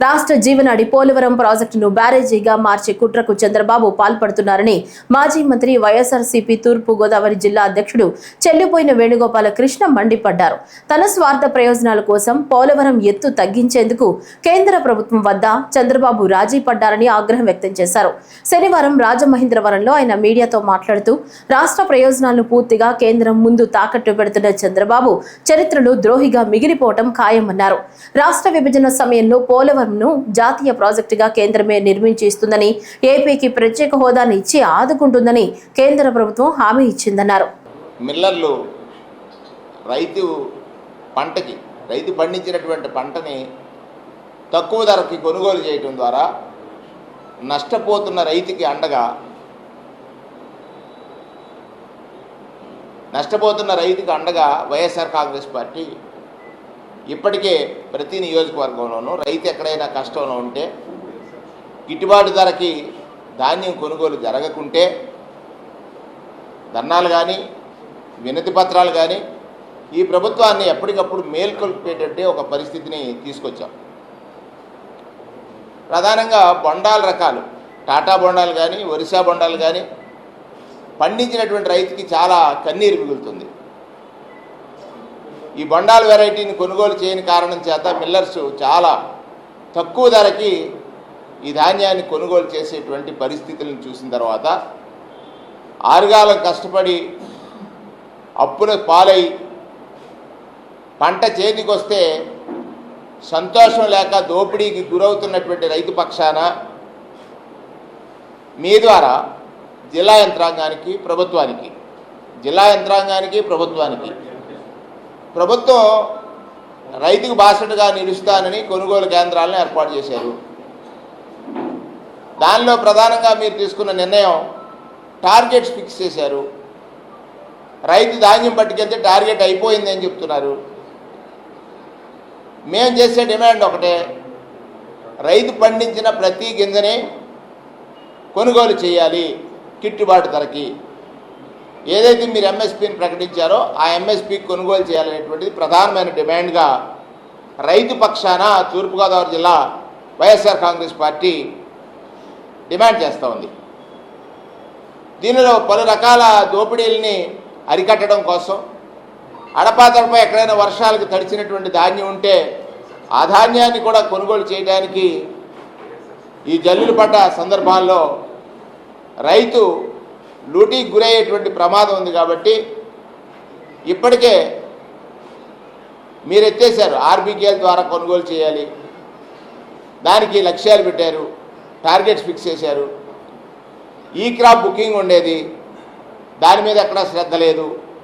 రాష్ట్ర జీవనాడి పోలవరం ప్రాజెక్టును బ్యారేజీగా మార్చే కుట్రకు చంద్రబాబు పాల్పడుతున్నారని మాజీ మంత్రి వైఎస్ఆర్సీపీ తూర్పు గోదావరి జిల్లా అధ్యక్షుడు చెల్లిపోయిన వేణుగోపాల కృష్ణ మండిపడ్డారు. తన స్వార్థ ప్రయోజనాల కోసం పోలవరం ఎత్తు తగ్గించేందుకు కేంద్ర ప్రభుత్వం వద్ద చంద్రబాబు రాజీ పడ్డారని ఆగ్రహం వ్యక్తం చేశారు. శనివారం రాజమహేంద్రవరంలో ఆయన మీడియాతో మాట్లాడుతూ రాష్ట్ర ప్రయోజనాలను పూర్తిగా కేంద్రం ముందు తాకట్టు పెడుతున్న చంద్రబాబు చరిత్రలో ద్రోహిగా మిగిలిపోవటం ఖాయమన్నారు. రాష్ట్ర విభజన సమయంలో పోలవరం జాతీయ ప్రాజెక్టుగా కేంద్రమే నిర్మించి ఇస్తుందని, ఏపీకి ప్రత్యేక హోదాను ఇచ్చి ఆదుకుంటుందని కేంద్ర ప్రభుత్వం హామీ ఇచ్చిందన్నారు. మిల్లర్లు రైతు పండించినటువంటి పంటని తక్కువ ధరకి కొనుగోలు చేయడం ద్వారా నష్టపోతున్న రైతుకి అండగా వైఎస్ఆర్ కాంగ్రెస్ పార్టీ ఇప్పటికే ప్రతి నియోజకవర్గంలోనూ రైతు ఎక్కడైనా కష్టంలో ఉంటే గిట్టుబాటు ధరకి ధాన్యం కొనుగోలు జరగకుంటే ధర్నాలు కానీ వినతి పత్రాలు కానీ ఈ ప్రభుత్వాన్ని ఎప్పటికప్పుడు మేల్కొల్పేటట్టే ఒక పరిస్థితిని తీసుకొచ్చాం. ప్రధానంగా బొండాల రకాలు, టాటా బొండాలు కానీ ఒరిస్సా బొండాలు కానీ పండించినటువంటి రైతుకి చాలా కన్నీరు మిగులుతుంది. ఈ బొండాల వెరైటీని కొనుగోలు చేయని కారణం చేత మిల్లర్స్ చాలా తక్కువ ధరకి ఈ ధాన్యాన్ని కొనుగోలు చేసేటువంటి పరిస్థితులను చూసిన తర్వాత ఆరుగాలం కష్టపడి అప్పుల పాలై పంట చేతికి వస్తే సంతోషం లేక దోపిడీకి గురవుతున్నటువంటి రైతు పక్షాన మీ ద్వారా జిల్లా యంత్రాంగానికి ప్రభుత్వం రైతుకు బాసటగా నిలుస్తానని కొనుగోలు కేంద్రాలను ఏర్పాటు చేశారు. దానిలో ప్రధానంగా మీరు తీసుకున్న నిర్ణయం టార్గెట్స్ ఫిక్స్ చేశారు. రైతు ధాన్యం పట్టుకెళ్తే టార్గెట్ అయిపోయింది అని చెప్తున్నారు. మేము చేసే డిమాండ్ ఒకటే, రైతు పండించిన ప్రతి గింజని కొనుగోలు చేయాలి గిట్టుబాటు ధరకి. ఏదైతే మీరు ఎంఎస్పీని ప్రకటించారో ఆ ఎంఎస్పీకి కొనుగోలు చేయాలనేటువంటిది ప్రధానమైన డిమాండ్గా రైతు పక్షాన తూర్పుగోదావరి జిల్లా వైఎస్ఆర్ కాంగ్రెస్ పార్టీ డిమాండ్ చేస్తూ ఉంది. దీనిలో పలు రకాల దోపిడీలని అరికట్టడం కోసం అడపాదడపై ఎక్కడైనా వర్షాలకు తడిచినటువంటి ధాన్యం ఉంటే ఆ ధాన్యాన్ని కూడా కొనుగోలు చేయడానికి ఈ జల్లులు పడ్డ సందర్భాల్లో రైతు లూటీకి గురయ్యేటువంటి ప్రమాదం ఉంది. కాబట్టి ఇప్పటికే మీరు ఎత్తేసారు, ఆర్బీకేల ద్వారా కొనుగోలు చేయాలి, దానికి లక్ష్యాలు పెట్టారు, టార్గెట్స్ ఫిక్స్ చేశారు. ఈ క్రాప్ బుకింగ్ ఉండేది, దాని మీద ఎక్కడా శ్రద్ధ లేదు.